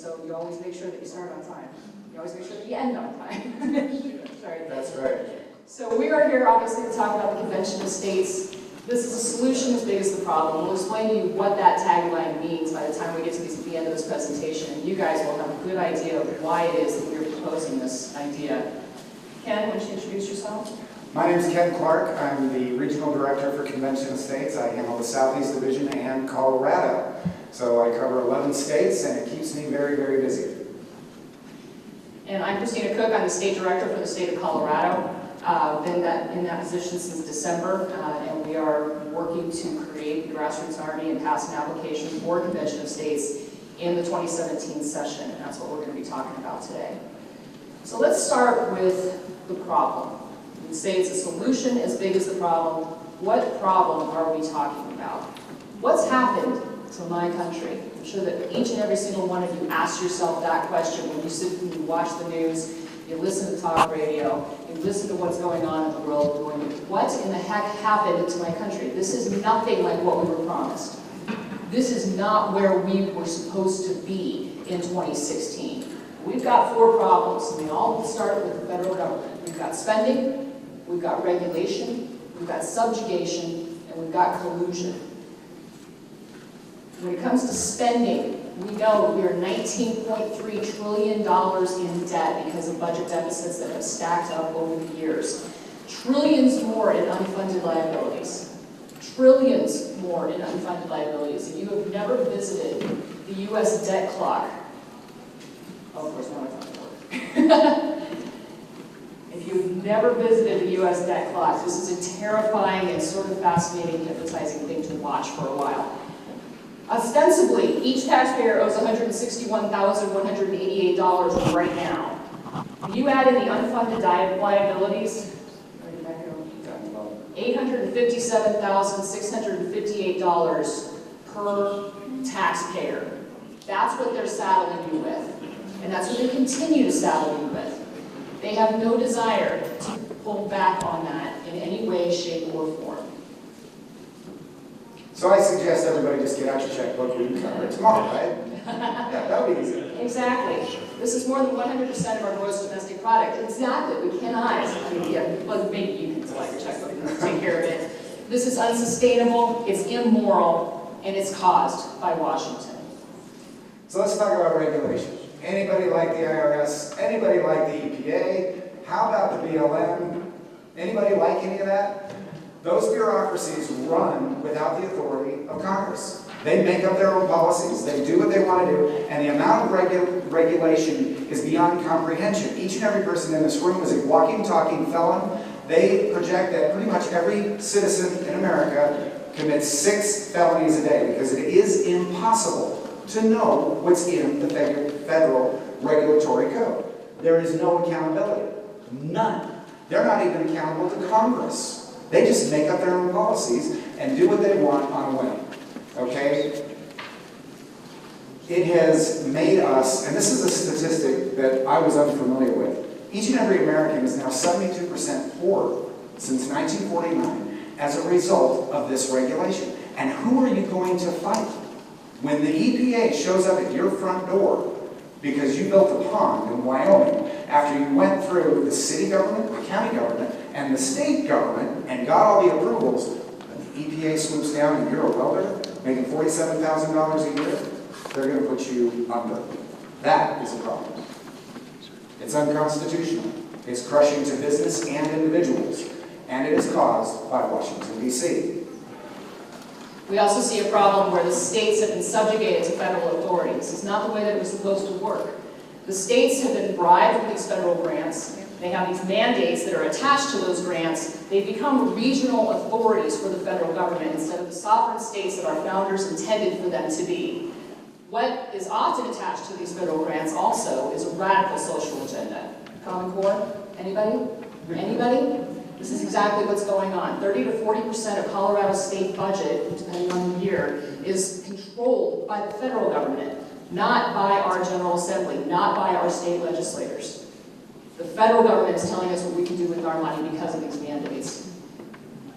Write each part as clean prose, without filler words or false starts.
so you always make sure that you start on time. You always make sure that you end on time. Sorry. That's right. So we are here obviously to talk about the Convention of States. This is a solution as big as the problem. We'll explain to you what that tagline means by the time we get to the end of this presentation, and you guys will have a good idea of why it is that we're proposing this idea. Ken, why don't you introduce yourself? My name is Ken Clark. I'm the Regional Director for Convention of States. I handle the Southeast Division and Colorado. So I cover 11 states, and it keeps me very, very busy. And I'm Kristina Cook. I'm the State Director for the state of Colorado. Been in that position since December, and we are working to create the grassroots army and pass an application for Convention of States in the 2017 session, and that's what we're going to be talking about today. So let's start with the problem. We say it's a solution as big as the problem. What problem are we talking about? What's happened to my country? I'm sure that each and every single one of you ask yourself that question when you sit and you watch the news, you listen to talk radio, you listen to what's going on in the world, going, what in the heck happened to my country? This is nothing like what we were promised. This is not where we were supposed to be in 2016. We've got 4 problems, and they all start with the federal government. We've got spending, we've got regulation, we've got subjugation, and we've got collusion. When it comes to spending, we know we are $19.3 trillion in debt because of budget deficits that have stacked up over the years. Trillions more in unfunded liabilities. Trillions more in unfunded liabilities. If you have never visited the U.S. debt clock, oh, of course, no, it's not work. If you've never visited the U.S. debt clock, this is a terrifying and sort of fascinating, hypnotizing thing to watch for a while. Ostensibly, each taxpayer owes $161,188 right now. If you add in the unfunded liabilities, $857,658 per taxpayer. That's what they're saddling you with. And that's what they continue to saddle you with. They have no desire to pull back on that in any way, shape, or form. So I suggest everybody just get out your checkbook, we can cover it tomorrow, right? Yeah, that'll be easy. Exactly. This is more than 100% of our gross domestic product. Exactly. We cannot. I mean, yeah, well, maybe you can select your checkbook and take care of it. This is unsustainable, it's immoral, and it's caused by Washington. So let's talk about regulation. Anybody like the IRS? Anybody like the EPA? How about the BLM? Anybody like any of that? Those bureaucracies run without the authority of Congress. They make up their own policies, they do what they want to do, and the amount of regulation is beyond comprehension. Each and every person in this room is a walking, talking felon. They project that pretty much every citizen in America commits 6 felonies a day because it is impossible to know what's in the federal regulatory code. There is no accountability. None. They're not even accountable to Congress. They just make up their own policies and do what they want on a whim. Okay? It has made us, and this is a statistic that I was unfamiliar with, each and every American is now 72% poorer since 1949 as a result of this regulation. And who are you going to fight? When the EPA shows up at your front door because you built a pond in Wyoming after you went through the city government, the county government, and the state government and got all the approvals, and the EPA swoops down and you're a welder making $47,000 a year, they're going to put you under. That is a problem. It's unconstitutional. It's crushing to business and individuals, and it is caused by Washington, D.C. We also see a problem where the states have been subjugated to federal authority. This is not the way that it was supposed to work. The states have been bribed with these federal grants. They have these mandates that are attached to those grants. They've become regional authorities for the federal government instead of the sovereign states that our founders intended for them to be. What is often attached to these federal grants also is a radical social agenda. Common Core? Anybody? Anybody? This is exactly what's going on. 30 to 40% of Colorado's state budget, depending on the year, is controlled by the federal government, not by our General Assembly, not by our state legislators. The federal government is telling us what we can do with our money because of these mandates.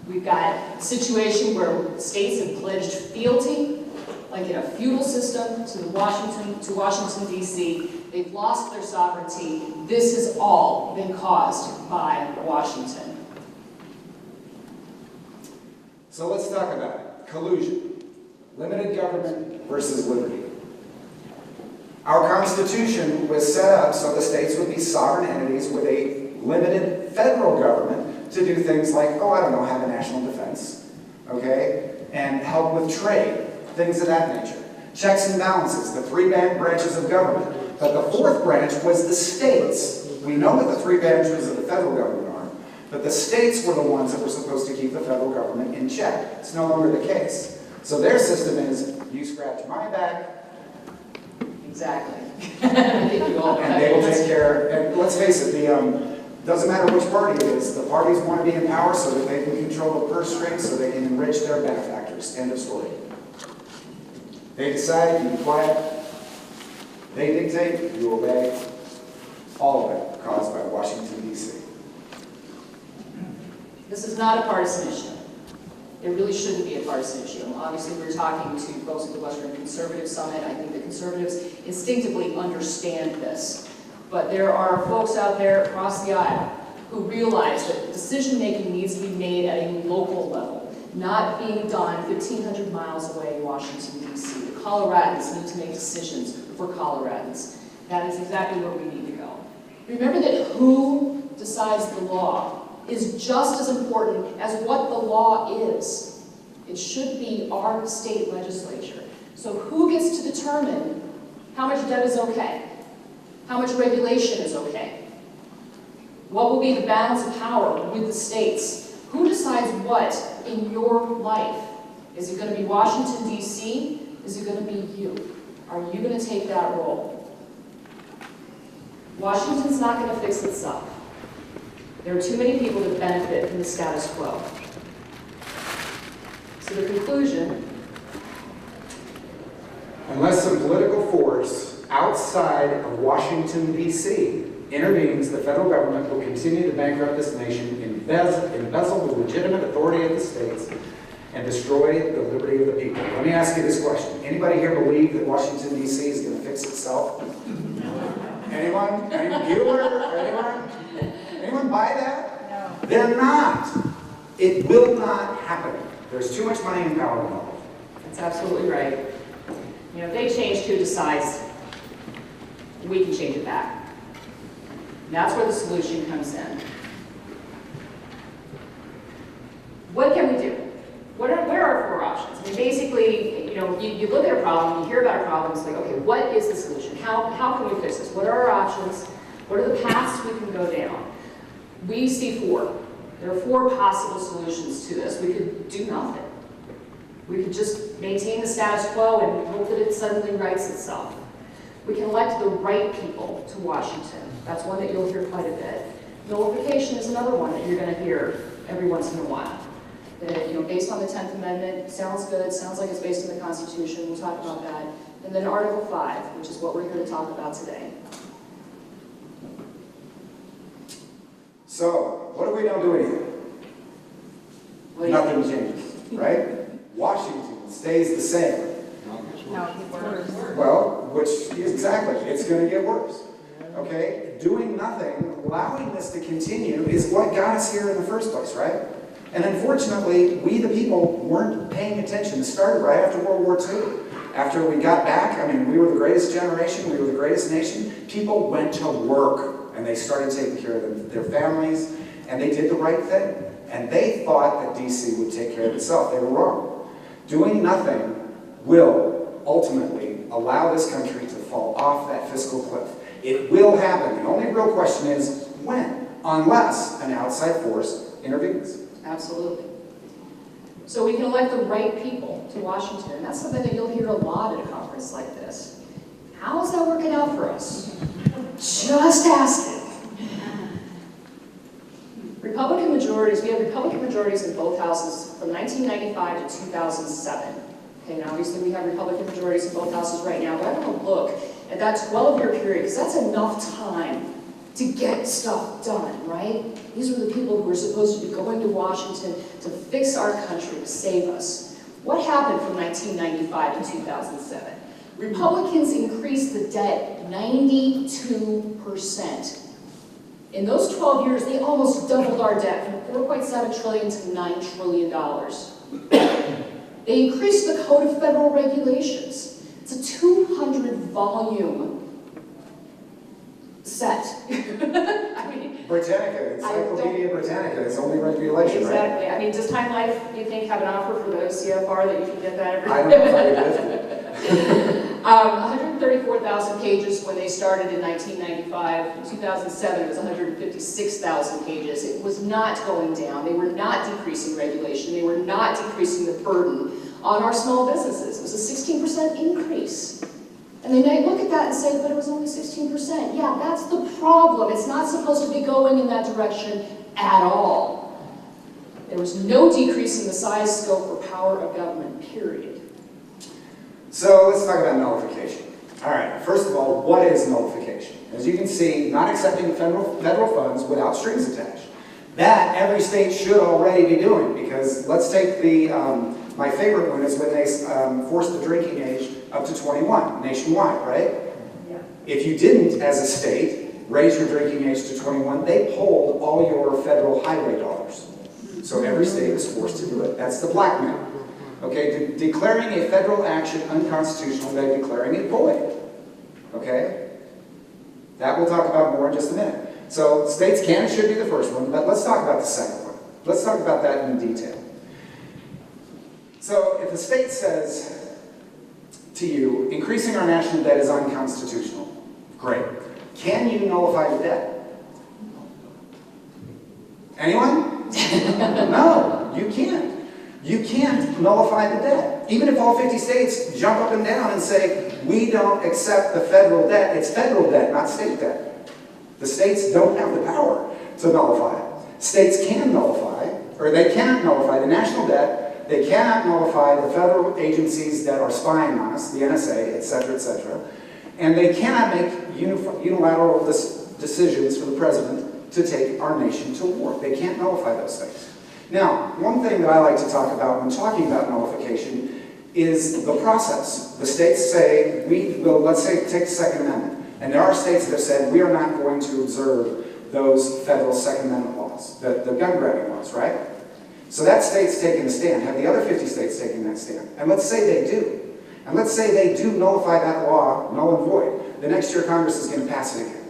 We've got a situation where states have pledged fealty, like in a feudal system to Washington, D.C. They've lost their sovereignty. This has all been caused by Washington. So let's talk about it. Collusion. Limited government versus liberty. Our Constitution was set up so the states would be sovereign entities with a limited federal government to do things like, oh, I don't know, have a national defense, okay, and help with trade, things of that nature. Checks and balances, the three branches of government. But the fourth branch was the states. We know what the three branches of the federal government are, but the states were the ones that were supposed to keep the federal government in check. It's no longer the case. So their system is, you scratch my back, Exactly. I think you all know and they will take care. And let's face it, doesn't matter which party it is, the parties want to be in power so that they can control the purse strings so they can enrich their benefactors. End of story. They decide, you be quiet. They dictate, you obey. All of it caused by Washington, D.C. This is not a partisan issue. It really shouldn't be a partisan issue. Obviously, we're talking to folks at the Western Conservative Summit. I think the conservatives instinctively understand this. But there are folks out there across the aisle who realize that decision-making needs to be made at a local level, not being done 1,500 miles away in Washington, D.C. The Coloradans need to make decisions for Coloradans. That is exactly where we need to go. Remember that who decides the law is just as important as what the law is. It should be our state legislature. So who gets to determine how much debt is okay? How much regulation is okay? What will be the balance of power with the states? Who decides what in your life? Is it going to be Washington, D.C.? Is it going to be you? Are you going to take that role? Washington's not going to fix itself. There are too many people that benefit from the status quo. So the conclusion, unless some political force outside of Washington, D.C. intervenes, the federal government will continue to bankrupt this nation, embezzle the legitimate authority of the states, and destroy the liberty of the people. Let me ask you this question. Anybody here believe that Washington, D.C. is going to fix itself? Anyone? Any Bueller? Anyone? Anyone buy that? No. They're not. It will not happen. There's too much money and power involved. that's absolutely right. You know, if they change who decides, we can change it back. And that's where the solution comes in. What can we do? Where are our four options? I mean, basically, you know, you look at a problem, you hear about a problem, it's like, okay, what is the solution? How can we fix this? What are our options? What are the paths we can go down? We see four. There are four possible solutions to this. We could do nothing. We could just maintain the status quo and hope that it suddenly rights itself. We can elect the right people to Washington. That's one that you'll hear quite a bit. Nullification is another one that you're going to hear every once in a while. That, you know, based on the 10th Amendment, sounds good, sounds like it's based on the Constitution, we'll talk about that. And then Article 5, which is what we're here to talk about today. So, what do we don't do anything? Nothing changes, right? Washington stays the same. No, it gets worse. Well, exactly, it's going to get worse. Okay? Doing nothing, allowing this to continue is what got us here in the first place, right? And unfortunately, we the people weren't paying attention. It started right after World War II. After we got back, I mean, we were the greatest generation, we were the greatest nation. People went to work and they started taking care of their families and they did the right thing. And they thought that DC would take care of itself. They were wrong. Doing nothing will ultimately allow this country to fall off that fiscal cliff. It will happen. The only real question is when, unless an outside force intervenes. Absolutely. So we can elect the right people to Washington, and that's something that you'll hear a lot at a conference like this. How is that working out for us? Just ask it. Republican majorities, we have Republican majorities in both houses from 1995 to 2007. Okay, and obviously we have Republican majorities in both houses right now, but I want to look at that 12-year period, because that's enough time to get stuff done, right? These were the people who were supposed to be going to Washington to fix our country, to save us. What happened from 1995 to 2007? Republicans increased the debt 92%. In those 12 years, they almost doubled our debt from $4.7 trillion to $9 trillion. They increased the Code of Federal Regulations. It's a 200-volume set. I mean, Britannica, Encyclopedia Britannica, it's only regulation, right? exactly. I mean, does Time Life, you think, have an offer for the OCFR that you can get that every I don't know if I would lift it. 134,000 pages when they started in 1995. In 2007, it was 156,000 pages. It was not going down. They were not decreasing regulation. They were not decreasing the burden on our small businesses. It was a 16% increase. And they might look at that and say, but it was only 16%. Yeah, that's the problem. It's not supposed to be going in that direction at all. There was no decrease in the size, scope, or power of government, period. So let's talk about nullification. All right, first of all, what is nullification? As you can see, not accepting federal funds without strings attached. That every state should already be doing, because let's take the, my favorite one is when they forced the drinking age up to 21, nationwide, right? Yeah. If you didn't, as a state, raise your drinking age to 21, they pulled all your federal highway dollars. So every state is forced to do it. That's the blackmail. Okay, declaring a federal action unconstitutional by declaring it void. Okay? That we'll talk about more in just a minute. So states can and should be the first one, but let's talk about the second one. Let's talk about that in detail. So if a state says to you, increasing our national debt is unconstitutional, great. Can you nullify the debt? Anyone? No, you can't. You can't nullify the debt. Even if all 50 states jump up and down and say, we don't accept the federal debt, it's federal debt, not state debt. The states don't have the power to nullify it. States can nullify, or they cannot nullify the national debt, they cannot nullify the federal agencies that are spying on us, the NSA, etc., and they cannot make unilateral decisions for the president to take our nation to war. They can't nullify those things. Now, one thing that I like to talk about when talking about nullification is the process. The states say, let's say, take the Second Amendment. And there are states that have said, we are not going to observe those federal Second Amendment laws, the gun grabbing laws, right? So that state's taking a stand. Have the other 50 states taking that stand? And let's say they do. And let's say they do nullify that law, null and void. The next year, Congress is going to pass it again.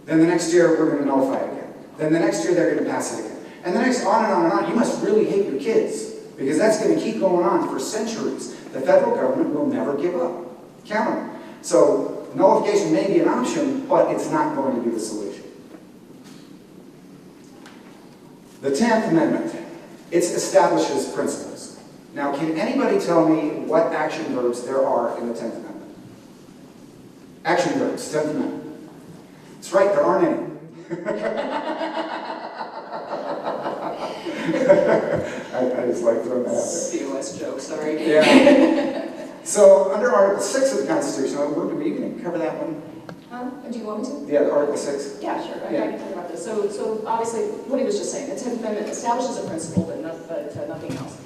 Then the next year, we're going to nullify it again. Then the next year, they're going to pass it again. And the next, on and on and on. You must really hate your kids, because that's going to keep going on for centuries. The federal government will never give up. Count on it. So nullification may be an option, but it's not going to be the solution. The 10th Amendment, it establishes principles. Now, can anybody tell me what action verbs there are in the 10th Amendment? Action verbs, 10th Amendment. That's right, there aren't any. I just like throwing that out there. COS joke, sorry. Yeah. So under Article 6 of the Constitution, are we going to cover that one? Do you want me to? Yeah, Article 6. Yeah, sure. I can talk about this. So obviously, what he was just saying, the 10th Amendment establishes a principle, but nothing else.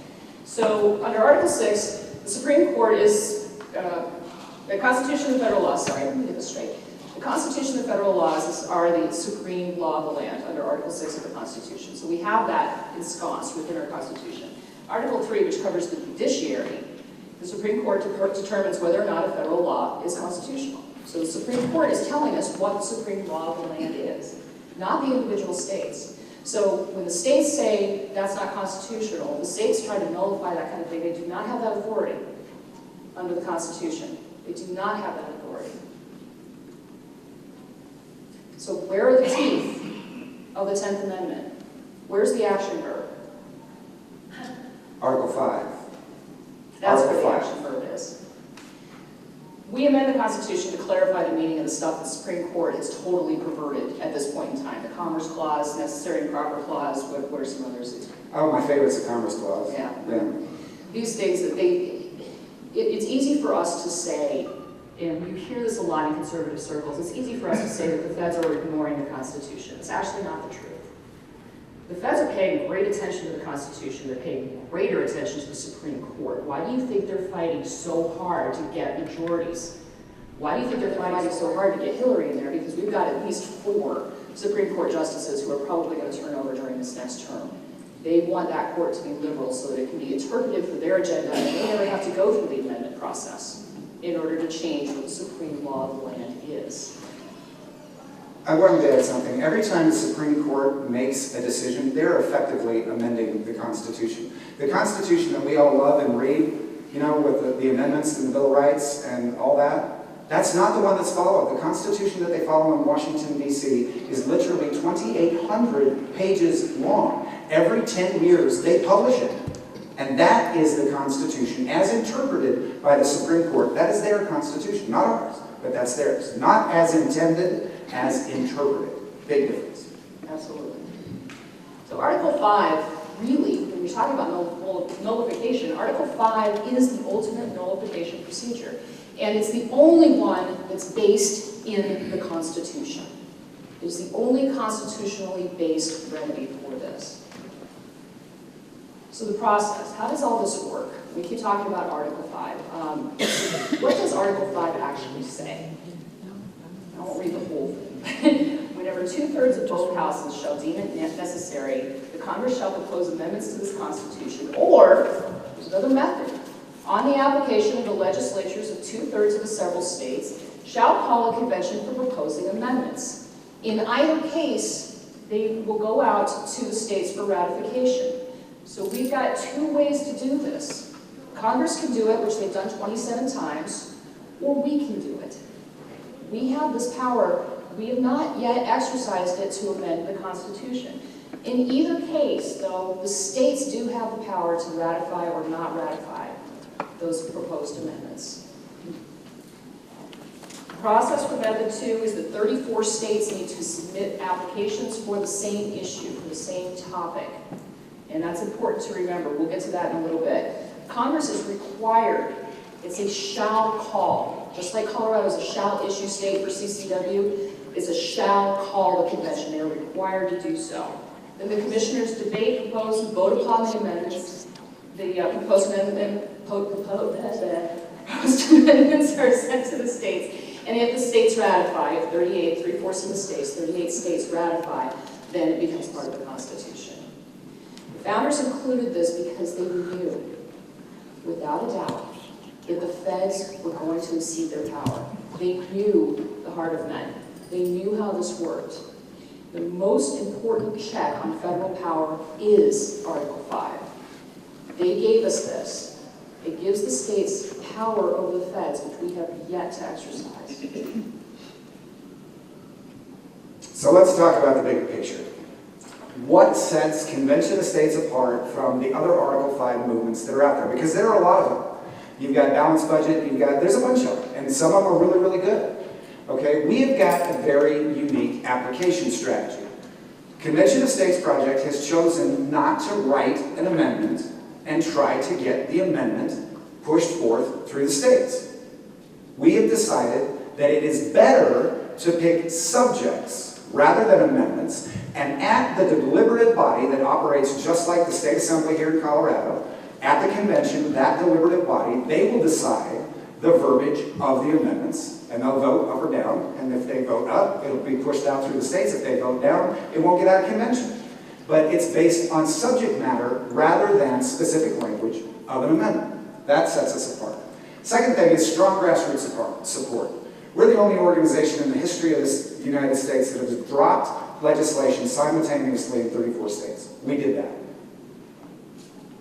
So under Article 6, the Supreme Court is the Constitution and federal laws. Sorry, let me get this straight. The Constitution and federal laws are the supreme law of the land under Article 6 of the Constitution. So we have that ensconced within our Constitution. Article 3, which covers the judiciary, the Supreme Court determines whether or not a federal law is constitutional. So the Supreme Court is telling us what the supreme law of the land is, not the individual states. So when the states say that's not constitutional, the states try to nullify that kind of thing. They do not have that authority under the Constitution. They do not have that authority. So where are the teeth of the 10th Amendment? Where's the action verb? Article 5. That's Article where the 5. action verb is. We amend the Constitution to clarify the meaning of the stuff the Supreme Court has totally perverted at this point in time. The Commerce Clause, Necessary and Proper Clause, what are some others? Oh, my favorite's the Commerce Clause. Yeah. Yeah. These things that it's easy for us to say, and you hear this a lot in conservative circles, it's easy for us to say that the feds are ignoring the Constitution. It's actually not the truth. The feds are paying great attention to the Constitution. They're paying greater attention to the Supreme Court. Why do you think they're fighting so hard to get majorities? Why do you think they're fighting so hard to get Hillary in there? Because we've got at least 4 Supreme Court justices who are probably going to turn over during this next term. They want that court to be liberal so that it can be interpreted for their agenda and they never have to go through the amendment process in order to change what the supreme law of the land is. I wanted to add something. Every time the Supreme Court makes a decision, they're effectively amending the Constitution. The Constitution that we all love and read, you know, with the amendments and the Bill of Rights and all that, that's not the one that's followed. The Constitution that they follow in Washington, D.C. is literally 2,800 pages long. Every 10 years, they publish it. And that is the Constitution as interpreted by the Supreme Court. That is their Constitution, not ours, but that's theirs. Not as intended, as interpreted. Big difference. Absolutely. So Article 5, really, when you're talking about nullification, Article 5 is the ultimate nullification procedure. And it's the only one that's based in the Constitution. It's the only constitutionally based remedy for this. So the process, how does all this work? We keep talking about Article 5. What does Article 5 actually say? I won't read the whole thing. Whenever 2/3 of both houses shall deem it necessary, the Congress shall propose amendments to this Constitution, or, there's another method, on the application of the legislatures of 2/3 of the several states, shall call a convention for proposing amendments. In either case, they will go out to the states for ratification. So we've got 2 ways to do this. Congress can do it, which they've done 27 times, or we can do it. We have this power. We have not yet exercised it to amend the Constitution. In either case, though, the states do have the power to ratify or not ratify those proposed amendments. The process for Method 2 is that 34 states need to submit applications for the same issue, for the same topic. And that's important to remember. We'll get to that in a little bit. Congress is required. It's a shall call. Just like Colorado is a shall issue state for CCW, it's a shall call the convention. They are required to do so. Then the commissioners debate, propose, and vote upon the amendments. The proposed amendments are sent to the states. And if the states ratify, if 3/4 of the states, 38 states ratify, then it becomes part of the Constitution. The founders included this because they knew, without a doubt, that the feds were going to exceed their power. They knew the heart of men. They knew how this worked. The most important check on federal power is Article 5. They gave us this. It gives the states power over the feds, which we have yet to exercise. So let's talk about the bigger picture. What sets Convention of States apart from the other Article 5 movements that are out there? Because there are a lot of them. You've got balanced budget, there's a bunch of them, and some of them are really, really good. Okay, we have got a very unique application strategy. Convention of States Project has chosen not to write an amendment and try to get the amendment pushed forth through the states. We have decided that it is better to pick subjects rather than amendments, and at the deliberative body that operates just like the state assembly here in Colorado, at the convention, that deliberative body, they will decide the verbiage of the amendments, and they'll vote up or down, and if they vote up, it'll be pushed out through the states. If they vote down, it won't get out of convention. But it's based on subject matter rather than specific language of an amendment. That sets us apart. Second thing is strong grassroots support. We're the only organization in the history of the United States that has dropped legislation simultaneously in 34 states. We did that.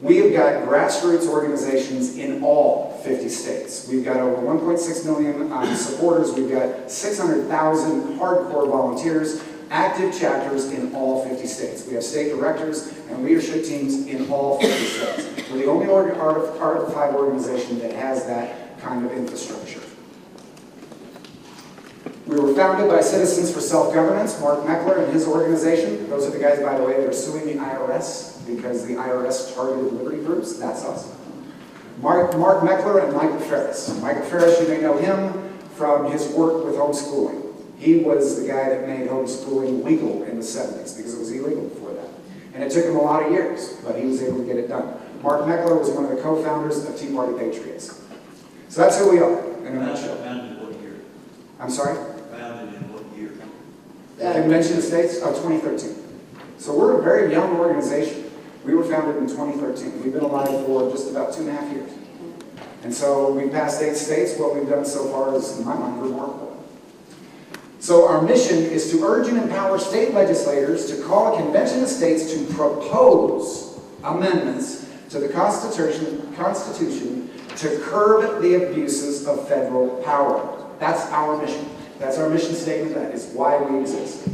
We have got grassroots organizations in all 50 states. We've got over 1.6 million supporters. We've got 600,000 hardcore volunteers, active chapters in all 50 states. We have state directors and leadership teams in all 50 states. We're the only Article 5 organization that has that kind of infrastructure. We were founded by Citizens for Self-Governance, Mark Meckler and his organization. Those are the guys, by the way, that are suing the IRS because the IRS targeted liberty groups. That's us. Mark Meckler and Michael Ferris. Michael Ferris, you may know him from his work with homeschooling. He was the guy that made homeschooling legal in the 70s because it was illegal before that. And it took him a lot of years, but he was able to get it done. Mark Meckler was one of the co-founders of Tea Party Patriots. So that's who we are, in a nutshell. Founded in what year? I'm sorry? Founded in what year? The Convention of States, 2013. So we're a very young organization. We were founded in 2013. We've been alive for just about 2.5 years. And so we passed 8 states. What we've done so far is, in my mind, remarkable. So our mission is to urge and empower state legislators to call a convention of states to propose amendments to the Constitution to curb the abuses of federal power. That's our mission. That's our mission statement. That is why we exist.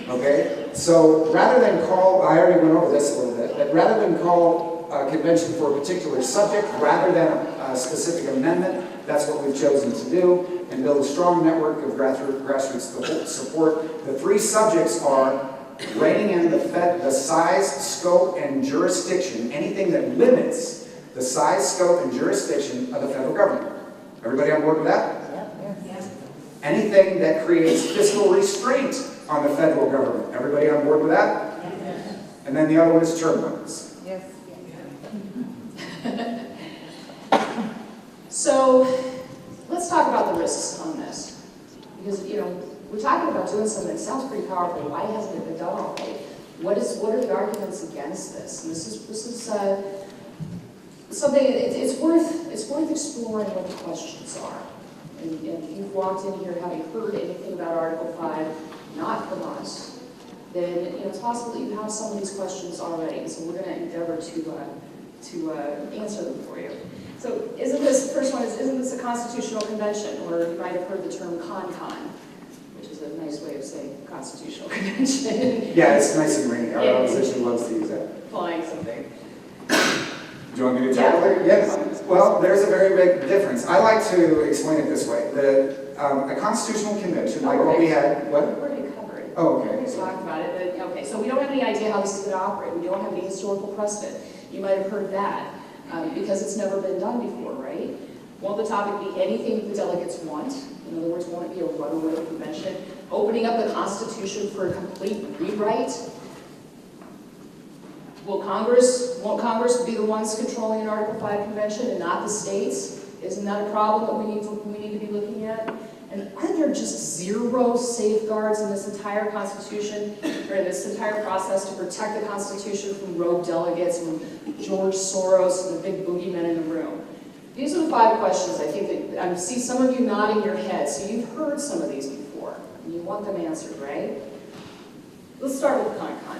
Okay? So rather than call, I already went over this a little bit, but rather than call a convention for a particular subject, rather than a specific amendment, that's what we've chosen to do, and build a strong network of grassroots support. The 3 subjects are reining in the size, scope, and jurisdiction, anything that limits the size, scope, and jurisdiction of the federal government. Everybody on board with that? Yes. Anything that creates fiscal restraint on the federal government. Everybody on board with that? Yes. And then the other one is term limits. Yes. So let's talk about the risks on this. Because, we're talking about doing something that sounds pretty powerful. Why hasn't it been done already? What are the arguments against this? And this is something, it's worth exploring what the questions are. And if you've walked in here having heard anything about Article 5, not from us, then it's possible that you have some of these questions already. So we're going to endeavor to answer them for you. So isn't this a constitutional convention? Or you might have heard the term con-con, which is a nice way of saying constitutional convention. Yeah, it's nice and rainy. Our opposition loves to use that. Flying something. Do you want me to tackle it? Yes. Well, there's a very big difference. I like to explain it this way. A constitutional convention, like what we had, what? We're going to cover it. Oh, We're okay. going to talk about it. But, okay, so we don't have any idea how this is going to operate. We don't have any historical precedent. You might have heard that because it's never been done before, right? Won't the topic be anything that the delegates want? In other words, won't it be a runaway convention? Opening up the Constitution for a complete rewrite? Won't Congress be the ones controlling an Article 5 convention and not the states? Isn't that a problem that we need to be looking at? And aren't there just 0 safeguards in this entire Constitution, or in this entire process to protect the Constitution from rogue delegates, from George Soros and the big boogeymen in the room? These are the 5 questions I think that, I see some of you nodding your heads, so you've heard some of these before, and you want them answered, right? Let's start with con-con.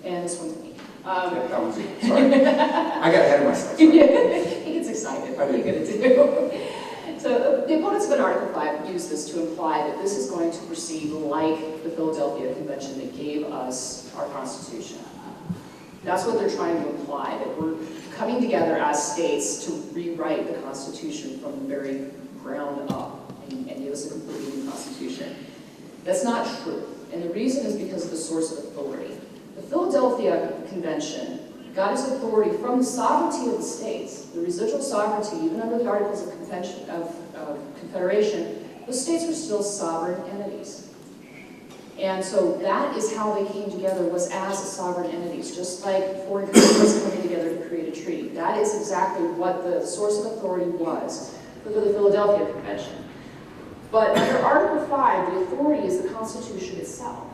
And this one's me. Yeah, that was it. Sorry. I got ahead of myself. Sorry. He gets excited. What are you going to do? So the opponents of an Article 5 use this to imply that this is going to proceed like the Philadelphia Convention that gave us our Constitution. That's what they're trying to imply, that we're coming together as states to rewrite the Constitution from the very ground up and give us a completely new Constitution. That's not true. And the reason is because of the source of authority. The Philadelphia Convention got its authority from the sovereignty of the states, the residual sovereignty, even under the Articles of Confederation, the states were still sovereign entities. And so that is how they came together, was as sovereign entities, just like foreign countries coming together to create a treaty. That is exactly what the source of authority was for the Philadelphia Convention. But under Article 5, the authority is the Constitution itself.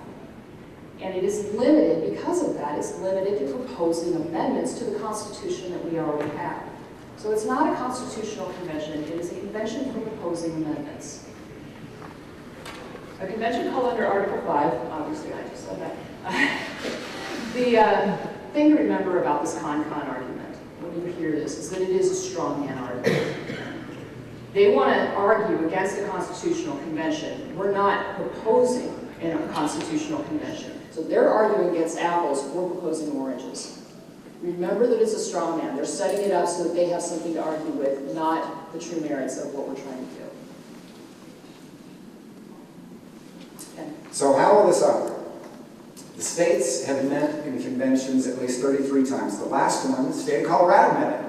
And it is limited, because of that, it's limited to proposing amendments to the Constitution that we already have. So it's not a constitutional convention, it is a convention for proposing amendments. A convention called under Article 5, obviously I just said that. The thing to remember about this con-con argument, when you hear this, is that it is a straw man argument. They want to argue against the constitutional convention. We're not proposing in a constitutional convention. So they're arguing against apples, we're proposing oranges. Remember that it's a straw man. They're setting it up so that they have something to argue with, not the true merits of what we're trying to do. Okay. So how will this operate? The states have met in conventions at least 33 times. The last one, the state of Colorado met it.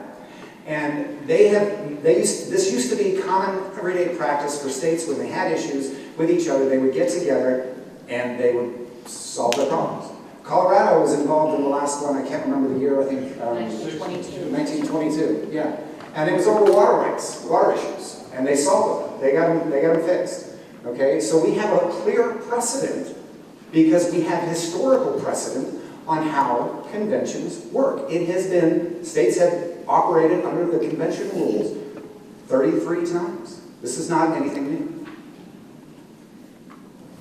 And this used to be common everyday practice for states when they had issues with each other. They would get together and they would solve their problems. Colorado was involved in the last one, I can't remember the year, I think 1922. 1922, yeah. And it was over water rights, water issues, and they solved them. They got them fixed. Okay, so we have a clear precedent because we have historical precedent on how conventions work. It has been, states have operated under the convention rules 33 times. This is not anything new.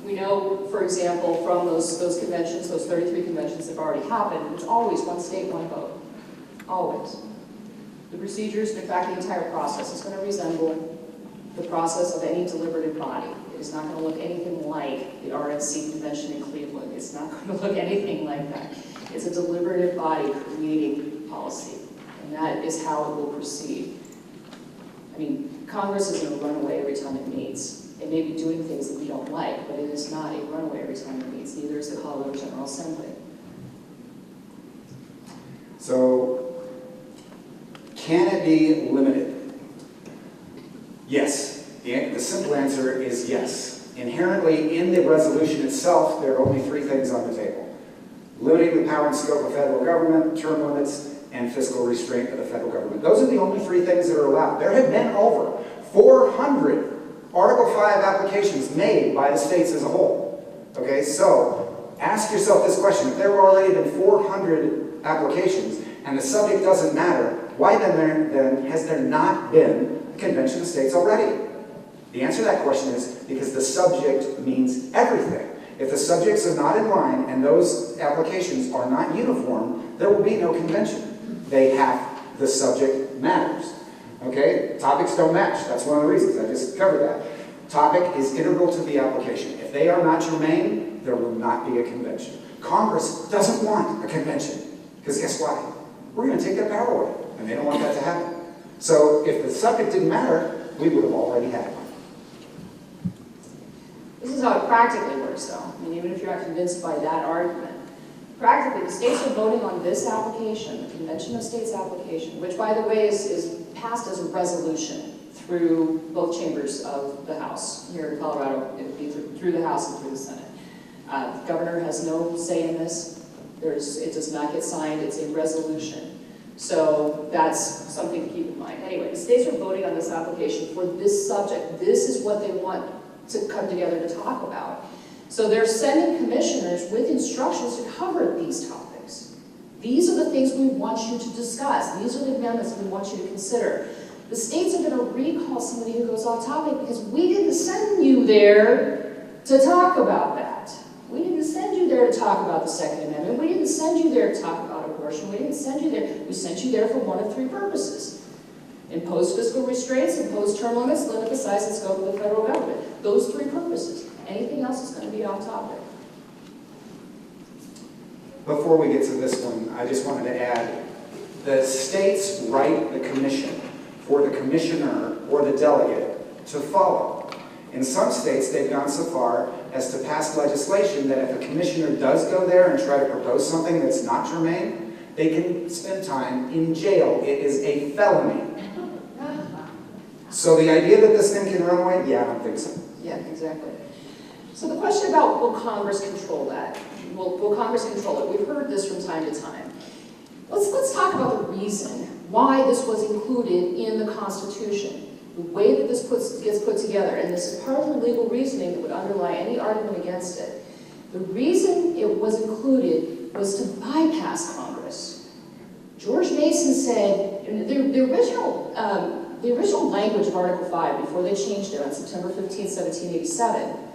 We know, for example, from those conventions, those 33 conventions that have already happened, it's always one state, one vote. Always. The procedures, in fact, the entire process is going to resemble the process of any deliberative body. It is not going to look anything like the RNC convention in Cleveland. It's not going to look anything like that. It's a deliberative body creating policy, and that is how it will proceed. I mean, Congress is going to run away every time it meets. It may be doing things that we don't like, but it is not a runaway every time it meets. Neither is the Colorado General Assembly. So, can it be limited? Yes. The simple answer is yes. Inherently, in the resolution itself, there are only three things on the table. Limiting the power and scope of federal government, term limits, and fiscal restraint of the federal government. Those are the only three things that are allowed. There have been over 400 Article 5 applications made by the states as a whole. Okay, so ask yourself this question. If there were already been 400 applications and the subject doesn't matter, why then has there not been a convention of states already? The answer to that question is because the subject means everything. If the subjects are not in line and those applications are not uniform, there will be no convention. They have, the subject matters. Okay? Topics don't match. That's one of the reasons. I just covered that. Topic is integral to the application. If they are not germane, there will not be a convention. Congress doesn't want a convention. Because guess what? We're going to take their power away. And they don't want that to happen. So if the subject didn't matter, we would have already had one. This is how it practically works, though. I mean, even if you're not convinced by that argument. Practically, the states are voting on this application, the Convention of States application, which, by the way, is passed as a resolution through both chambers of the House. Here in Colorado, it would be through the House and through the Senate. The governor has no say in this. It does not get signed. It's a resolution. So that's something to keep in mind. Anyway, the states are voting on this application for this subject. This is what they want to come together to talk about. So they're sending commissioners with instructions to cover these topics. These are the things we want you to discuss. These are the amendments we want you to consider. The states are going to recall somebody who goes off topic because we didn't send you there to talk about that. We didn't send you there to talk about the Second Amendment. We didn't send you there to talk about abortion. We didn't send you there. We sent you there for one of three purposes. Impose fiscal restraints, impose term limits, limit the size and scope of the federal government. Those three purposes. Anything else is going to be off topic. Before we get to this one, I just wanted to add, the states write the commission for the commissioner or the delegate to follow. In some states, they've gone so far as to pass legislation that if a commissioner does go there and try to propose something that's not germane, they can spend time in jail. It is a felony. So the idea that this thing can run away, yeah, I don't think so. Yeah, exactly. So the question about will Congress control that? Will Congress control it? We've heard this from time to time. Let's talk about the reason why this was included in the Constitution. The way that this gets put together, and this is part of the legal reasoning that would underlie any argument against it. The reason it was included was to bypass Congress. George Mason said, the original language of Article 5, before they changed it on September 15, 1787,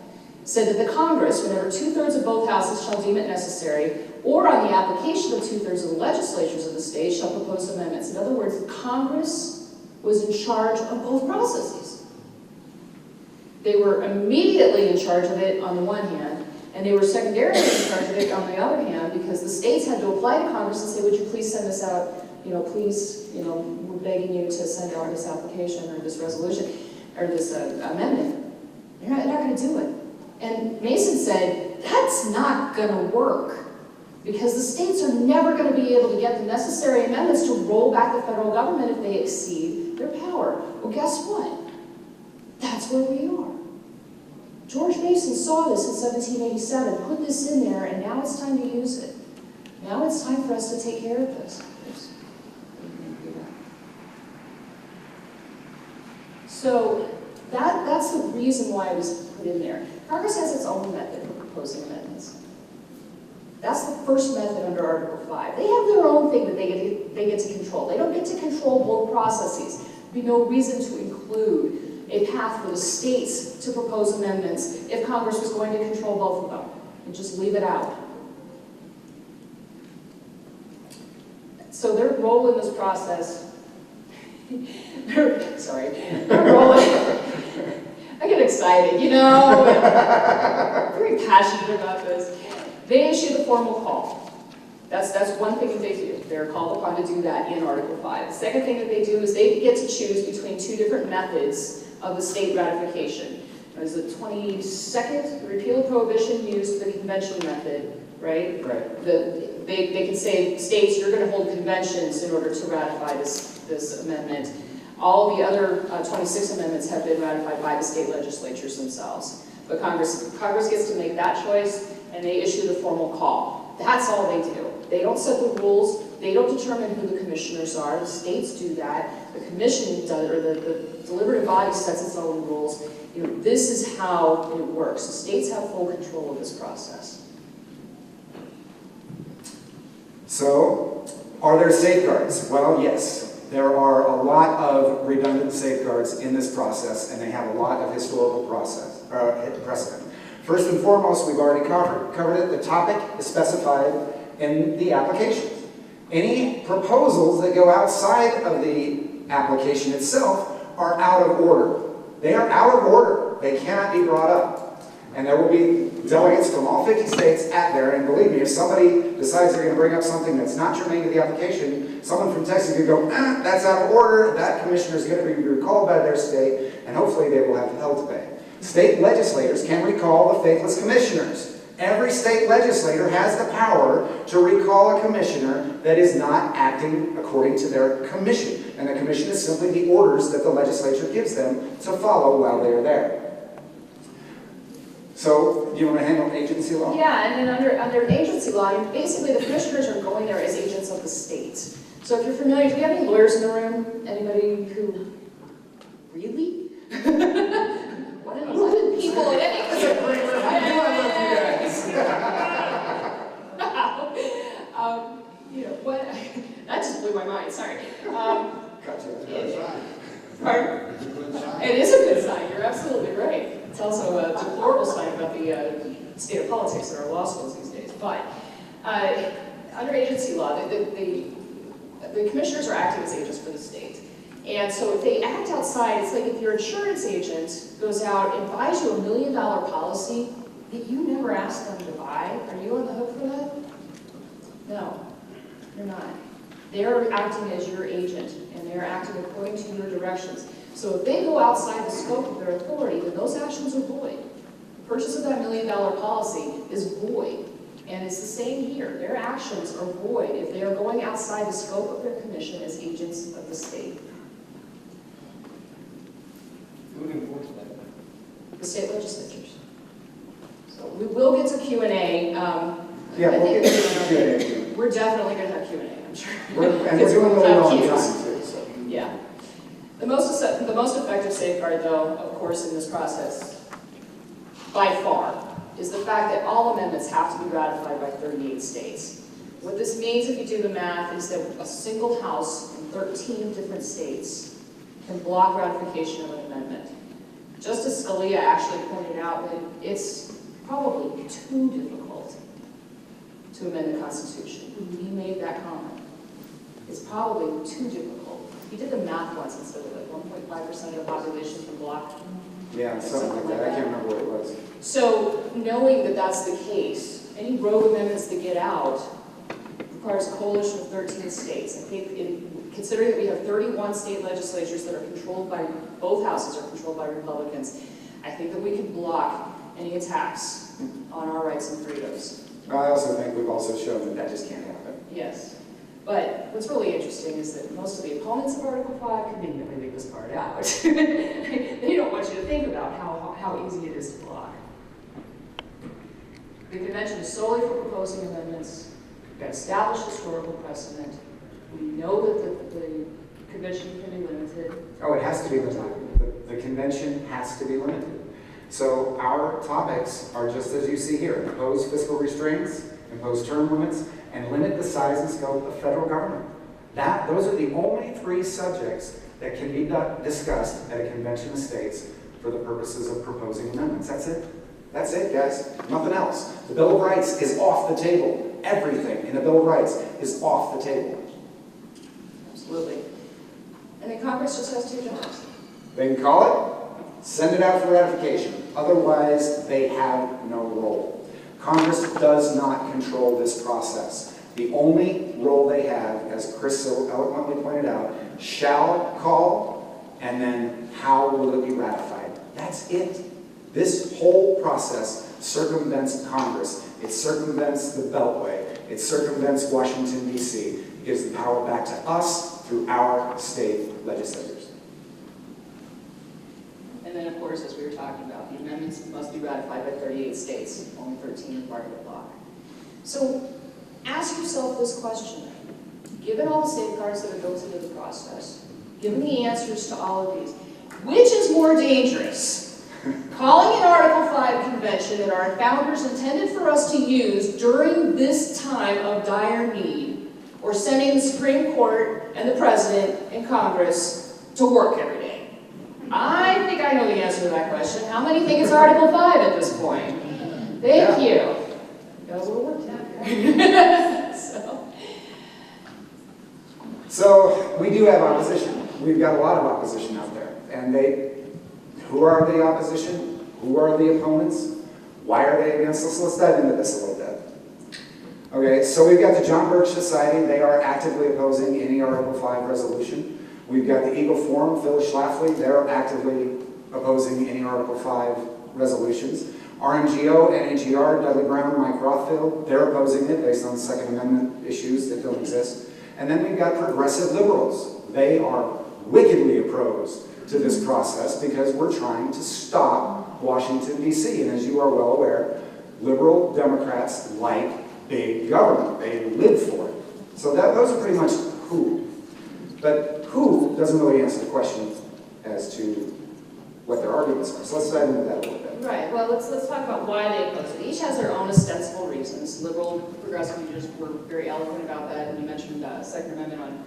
said that the Congress, whenever 2/3 of both houses shall deem it necessary, or on the application of 2/3 of the legislatures of the state, shall propose amendments. In other words, Congress was in charge of both processes. They were immediately in charge of it on the one hand, and they were secondarily in charge of it on the other hand, because the states had to apply to Congress and say, would you please send this out, please, we're begging you to send out this application or this resolution or this amendment. They're not going to do it. And Mason said, that's not going to work because the states are never going to be able to get the necessary amendments to roll back the federal government if they exceed their power. Well, guess what? That's where we are. George Mason saw this in 1787, put this in there, and now it's time to use it. Now it's time for us to take care of this. So that's the reason why it was put in there. Congress has its own method for proposing amendments. That's the first method under Article 5. They have their own thing that they get to control. They don't get to control both processes. There'd be no reason to include a path for the states to propose amendments if Congress was going to control both of them, and just leave it out. So their role in this process, they're rolling. I get excited, you know, I'm very passionate about this. They issue the formal call. That's one thing that they do. They're called upon to do that in Article 5. The second thing that they do is they get to choose between two different methods of the state ratification. There's the 22nd, the repeal of prohibition used the convention method, right? Right. They can say, states, you're going to hold conventions in order to ratify this amendment. All the other 26 amendments have been ratified by the state legislatures themselves. But Congress gets to make that choice, and they issue the formal call. That's all they do. They don't set the rules. They don't determine who the commissioners are. The states do that. The commission does, or the deliberative body sets its own rules. You know, this is how it works. The states have full control of this process. So, are there safeguards? Well, yes. There are a lot of redundant safeguards in this process, and they have a lot of historical precedent. First and foremost, we've already covered it. The topic is specified in the applications. Any proposals that go outside of the application itself are out of order. They are out of order. They cannot be brought up. And there will be delegates from all 50 states at there, and believe me, if somebody decides they're going to bring up something that's not germane to the application, someone from Texas could go, that's out of order, that commissioner is going to be recalled by their state, and hopefully they will have hell to pay. State legislators can recall the faithless commissioners. Every state legislator has the power to recall a commissioner that is not acting according to their commission. And the commission is simply the orders that the legislature gives them to follow while they are there. So, do you want to handle agency law? Yeah, and then under agency law, basically the commissioners are going there as agents of the state. So if you're familiar, do we have any lawyers in the room? Anybody who... Really? 1 in 11 people in any... That's a great review. I love you guys. You know, what... That just blew my mind, sorry. Gotcha. Pardon? It's a good sign. It is a good sign, you're absolutely right. It's also a deplorable sign about the state of politics in our law schools these days. But under agency law, the commissioners are acting as agents for the state. And so if they act outside, it's like if your insurance agent goes out and buys you $1 million policy that you never asked them to buy, are you on the hook for that? No, you're not. They're acting as your agent, and they're acting according to your directions. So if they go outside the scope of their authority, then those actions are void. The purchase of that $1 million policy is void. And it's the same here. Their actions are void if they are going outside the scope of their commission as agents of the state. Who enforces that? The state legislatures. So we will get to Q&A. Yeah, we'll get to Q&A. We're definitely going to have Q&A, I'm sure. And we're Because doing we'll really have well on cues. time, too. So. Yeah. The most effective safeguard, though, of course, in this process, by far, is the fact that all amendments have to be ratified by 38 states. What this means, if you do the math, is that a single House in 13 different states can block ratification of an amendment. Justice Scalia actually pointed out that it's probably too difficult to amend the Constitution. He made that comment. It's probably too difficult. He did the math once and said that like 1.5% of the population can block. Yeah, something like that. I can't remember what it was. So knowing that that's the case, any rogue amendments that get out requires a coalition of 13 states. I think considering that we have 31 state legislatures that are controlled by, both houses are controlled by Republicans, I think that we can block any attacks on our rights and freedoms. I also think we've also shown that that just can't happen. Yes. But what's really interesting is that most of the opponents of Article 5 conveniently leave this part out. They don't want you to think about how easy it is to block. The convention is solely for proposing amendments. got established historical precedent. We know that the convention can be limited. Oh, it has to be limited. The convention has to be limited. So our topics are just as you see here: impose fiscal restraints, impose term limits, and limit the size and scope of federal government. Those are the only three subjects that can be discussed at a convention of states for the purposes of proposing amendments. That's it. That's it, guys. Nothing else. The Bill of Rights is off the table. Everything in the Bill of Rights is off the table. Absolutely. And then Congress just has two jobs. They can call it, send it out for ratification. Otherwise, they have no role. Congress does not control this process. The only role they have, as Chris so eloquently pointed out, shall call, and then how will it be ratified? That's it. This whole process circumvents Congress. It circumvents the Beltway. It circumvents Washington, D.C. It gives the power back to us through our state legislators. And then, of course, as we were talking about, the amendments must be ratified by 38 states, only 13 are part of the bloc. So ask yourself this question. Given all the safeguards that are built into the process, given the answers to all of these, which is more dangerous? Calling an Article 5 convention that our founders intended for us to use during this time of dire need, or sending the Supreme Court and the President and Congress to work every day? I think I know the answer to that question. How many think it's Article 5 at this point? Thank you. Got a little work done. So we do have opposition. We've got a lot of opposition out there. And who are the opposition? Who are the opponents? Why are they against us? Let's dive into this a little bit. Okay, so we've got the John Birch Society. They are actively opposing any Article 5 resolution. We've got the Eagle Forum, Phyllis Schlafly. They're actively opposing any Article 5 resolutions. RMGO, NAGR, Dudley Brown, Mike Rothfield, they're opposing it based on Second Amendment issues that don't exist. And then we've got progressive liberals. They are wickedly opposed to this process because we're trying to stop Washington, D.C. And as you are well aware, liberal Democrats like big government. They live for it. So those are pretty much who. But who doesn't really answer the question as to what their arguments are. So let's dive into that a little bit. Right. Well, let's talk about why they oppose it. Each has their own ostensible reasons. Liberal, progressive, you just were very eloquent about that, and you mentioned Second Amendment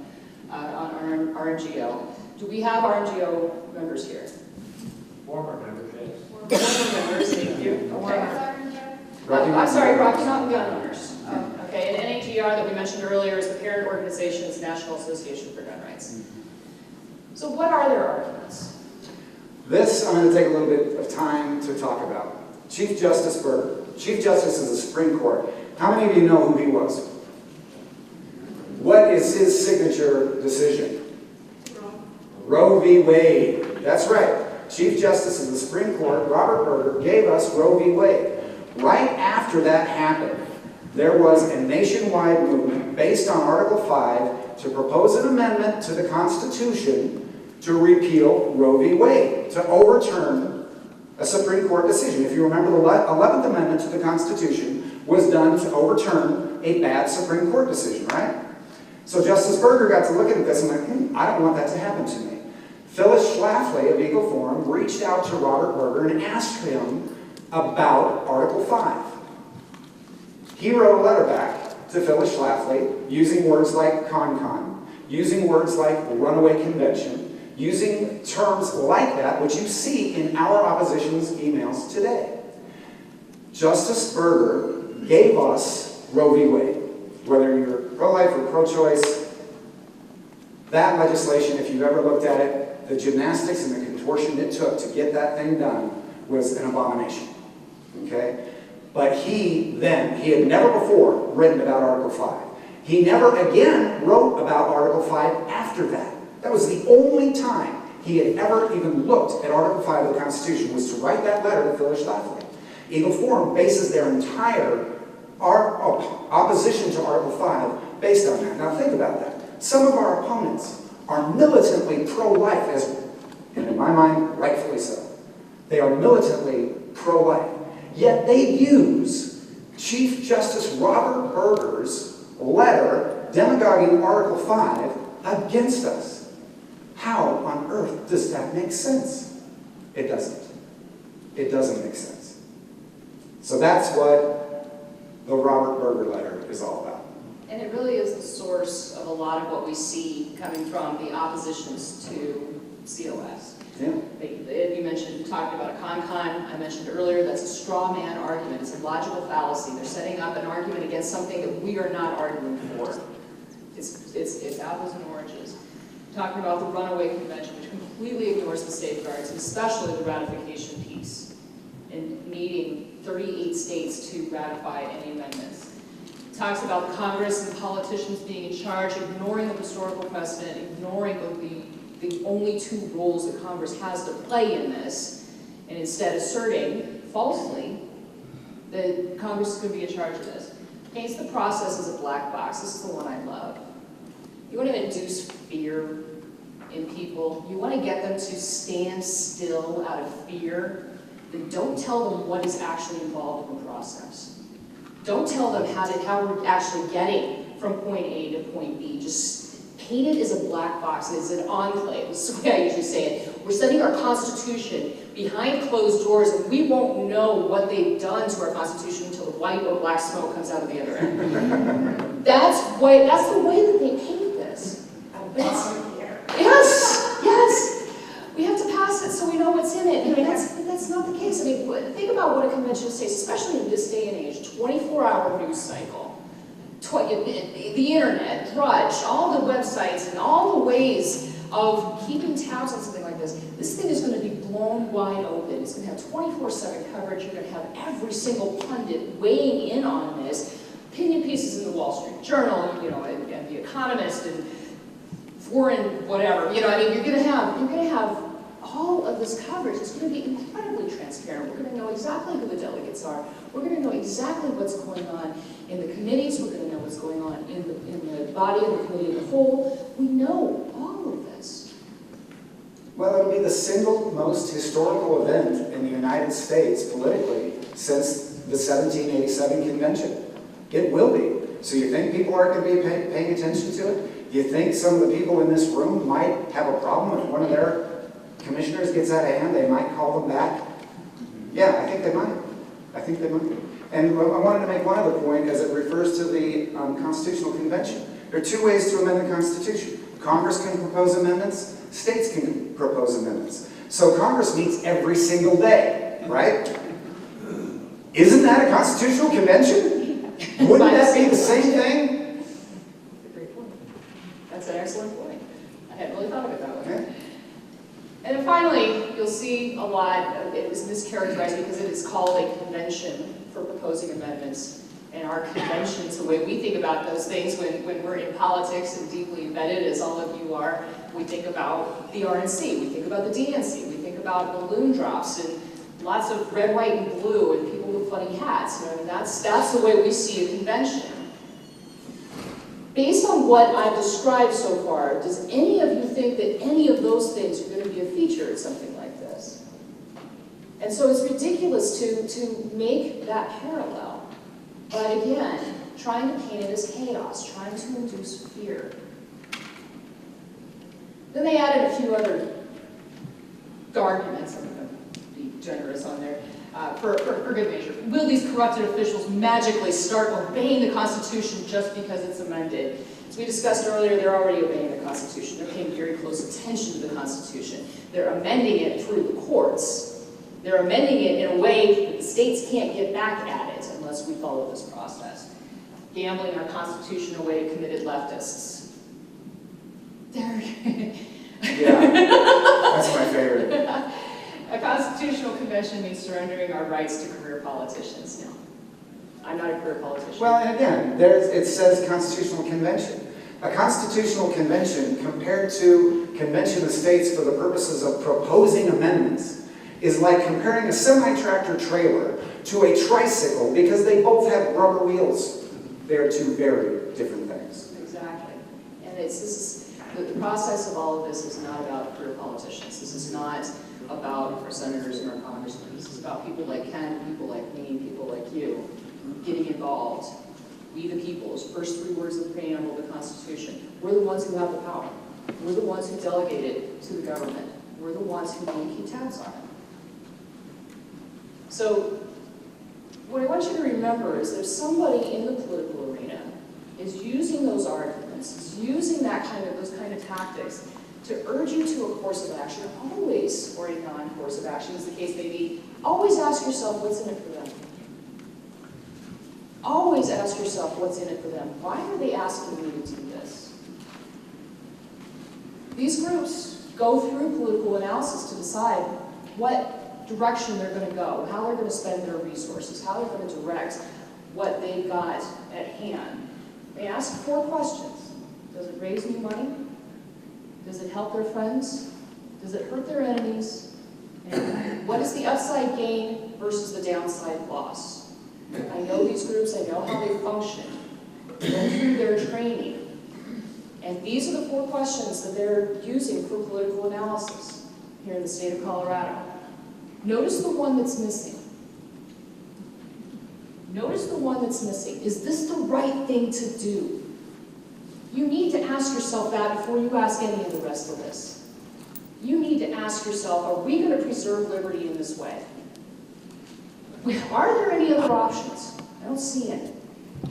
on RMGO. Do we have RMGO members here? Former members, yes. Former members, thank you. Okay. I'm sorry, Rocky Mountain Gun Owners. Okay, and NAGR that we mentioned earlier is the parent organization's National Association for Gun Rights. So what are their arguments? This I'm going to take a little bit of time to talk about. Chief Justice Berger, Chief Justice of the Supreme Court. How many of you know who he was? What is his signature decision? Roe v. Wade. That's right. Chief Justice of the Supreme Court, Robert Berger, gave us Roe v. Wade. Right after that happened, there was a nationwide movement based on Article 5 to propose an amendment to the Constitution to repeal Roe v. Wade, to overturn a Supreme Court decision. If you remember, the 11th Amendment to the Constitution was done to overturn a bad Supreme Court decision, right? So Justice Berger got to look at this and went, I don't want that to happen to me. Phyllis Schlafly of Eagle Forum reached out to Robert Berger and asked him about Article 5. He wrote a letter back to Phyllis Schlafly using words like con-con, using words like runaway convention, using terms like that, which you see in our opposition's emails today. Justice Berger gave us Roe v. Wade. Whether you're pro-life or pro-choice, that legislation, if you've ever looked at it, the gymnastics and the contortion it took to get that thing done was an abomination. Okay? But he had never before written about Article 5. He never again wrote about Article 5 after that. That was the only time he had ever even looked at Article 5 of the Constitution, was to write that letter to Phyllis Schlafly. Eagle Forum bases their entire opposition to Article 5 based on that. Now think about that. Some of our opponents are militantly pro-life, and in my mind, rightfully so. They are militantly pro-life. Yet they use Chief Justice Robert Berger's letter demagoguing Article 5 against us. How on earth does that make sense? It doesn't. It doesn't make sense. So that's what the Robert Berger letter is all about. And it really is the source of a lot of what we see coming from the oppositions to COS. Yeah. You mentioned, talking about a con-con, I mentioned earlier, that's a straw man argument. It's a logical fallacy. They're setting up an argument against something that we are not arguing for. It's apples and oranges. Talking about the runaway convention, which completely ignores the safeguards, especially the ratification piece, and needing 38 states to ratify any amendments. It talks about Congress and politicians being in charge, ignoring the historical precedent, ignoring the only two roles that Congress has to play in this, and instead asserting, falsely, that Congress is going to be in charge of this. Paints the process as a black box. This is the one I love. You want to induce fear in people. You want to get them to stand still out of fear. Then don't tell them what is actually involved in the process. Don't tell them how we're actually getting from point A to point B. Just paint it as a black box, as an enclave. This is the way I usually say it. We're setting our Constitution behind closed doors, and we won't know what they've done to our Constitution until the white or black smoke comes out of the other end. That's the way that they paint this. Yes. We have to pass it so we know what's in it. I mean, that's not the case. I mean, think about what a convention states, especially in this day and age. 24-hour news cycle. The internet, Drudge, all the websites, and all the ways of keeping tabs on something like this. This thing is going to be blown wide open. It's going to have 24/7 coverage. You're going to have every single pundit weighing in on this. Opinion pieces in the Wall Street Journal, and The Economist, and foreign whatever. I mean, you're going to have all of this coverage. It's going to be incredibly transparent. We're going to know exactly who the delegates are. We're going to know exactly what's going on in the committees. We're going to know what's going on in the body of the committee as a whole. We know all of this. Well, it'll be the single most historical event in the United States politically since the 1787 convention. It will be. So you think people aren't going to be paying attention to it? You think some of the people in this room might have a problem if one of their commissioners gets out of hand? They might call them back? Yeah, I think they might. And I wanted to make one other point as it refers to the Constitutional Convention. There are two ways to amend the Constitution. Congress can propose amendments, states can propose amendments. So Congress meets every single day, right? Isn't that a Constitutional Convention? Wouldn't that be the same thing? Great point. That's an excellent point. I hadn't really thought of it that way. Okay. And then finally, you'll see a lot of it is mischaracterized because it is called a convention for proposing amendments. And our conventions, the way we think about those things when we're in politics and deeply embedded, as all of you are, we think about the RNC, we think about the DNC, we think about balloon drops and lots of red, white, and blue and people with funny hats. That's the way we see a convention. Based on what I've described so far, does any of you think that any of those things are going to be a feature in something like this? And so it's ridiculous to make that parallel. But again, trying to paint it as chaos, trying to induce fear. Then they added a few other arguments, I'm going to be generous on there, for good measure. Will these corrupted officials magically start obeying the Constitution just because it's amended? As we discussed earlier, they're already obeying the Constitution. They're paying very close attention to the Constitution. They're amending it through the courts. They're amending it in a way that the states can't get back at it unless we follow this process. Gambling our Constitution away to committed leftists. Yeah, that's my favorite. A constitutional convention means surrendering our rights to career politicians. No, I'm not a career politician. Well, and again, it says Constitutional Convention. A Constitutional Convention compared to Convention of States for the purposes of proposing amendments is like comparing a semi-tractor trailer to a tricycle because they both have rubber wheels. They are two very different things. Exactly. And the process of all of this is not about career politicians. This is not about our senators and our congressmen. This is about people like Ken, people like me, people like you, getting involved We the people, those first three words of the preamble of the Constitution. We're the ones who have the power. We're the ones who delegate it to the government. We're the ones who need to keep tabs on it. So what I want you to remember is there's somebody in the political arena is using those arguments, is using those kind of tactics to urge you to a course of action, always, or a non-course of action, as the case may be. Always ask yourself what's in it for them. Always ask yourself what's in it for them. Why are they asking me to do this? These groups go through political analysis to decide what direction they're going to go, how they're going to spend their resources, how they're going to direct what they've got at hand. They ask 4 questions. Does it raise new money? Does it help their friends? Does it hurt their enemies? And what is the upside gain versus the downside loss? I know these groups, I know how they function. Go through their training. And these are the 4 questions that they're using for political analysis here in the state of Colorado. Notice the one that's missing. Notice the one that's missing. Is this the right thing to do? You need to ask yourself that before you ask any of the rest of this. You need to ask yourself, are we going to preserve liberty in this way? Are there any other options? I don't see any.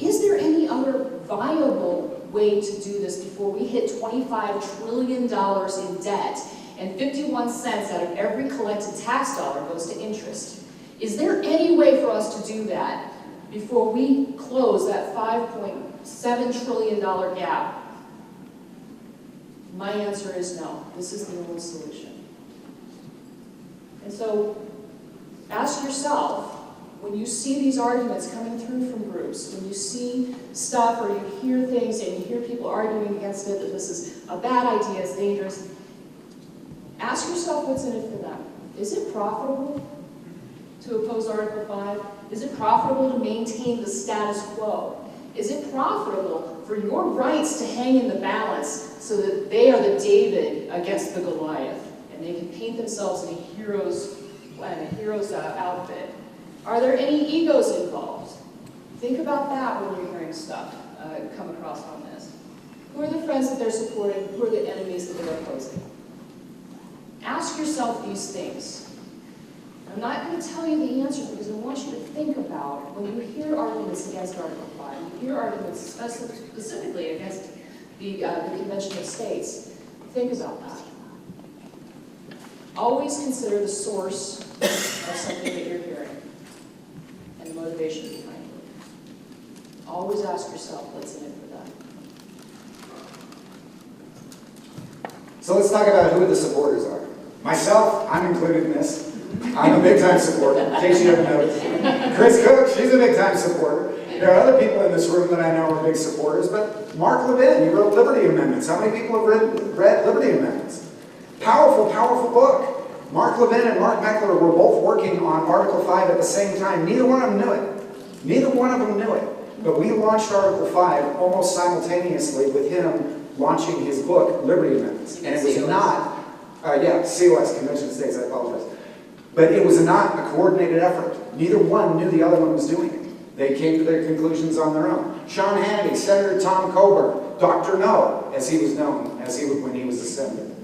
Is there any other viable way to do this before we hit $25 trillion in debt and 51 cents out of every collected tax dollar goes to interest? Is there any way for us to do that before we close that $5.7 trillion gap? My answer is no. This is the only solution. And so ask yourself, when you see these arguments coming through from groups, when you see stuff or you hear things and you hear people arguing against it, that this is a bad idea, it's dangerous, ask yourself what's in it for them. Is it profitable to oppose Article 5? Is it profitable to maintain the status quo? Is it profitable for your rights to hang in the balance so that they are the David against the Goliath and they can paint themselves in a hero's outfit? Are there any egos involved? Think about that when you're hearing stuff come across on this. Who are the friends that they're supporting? Who are the enemies that they're opposing? Ask yourself these things. I'm not going to tell you the answer because I want you to think about when you hear arguments against Article 5, you hear arguments specifically against the Convention of States, think about that. Always consider the source of something that you're hearing and the motivation behind it. Always ask yourself what's in it for them. So let's talk about who the supporters are. Myself, I'm included in this. I'm a big-time supporter, in case you haven't noticed. Chris Cook, she's a big-time supporter. There are other people in this room that I know are big supporters, but Mark Levin, you wrote Liberty Amendments. How many people have read Liberty Amendments? Powerful, powerful book. Mark Levin and Mark Meckler were both working on Article 5 at the same time. Neither one of them knew it. Neither one of them knew it. But we launched Article 5 almost simultaneously with him launching his book, Liberty Amendments. And it was not, COS, Convention of States, I apologize. But it was not a coordinated effort. Neither one knew the other one was doing it. They came to their conclusions on their own. Sean Hannity, Senator Tom Coburn, Dr. No, as he was known, when he was a senator.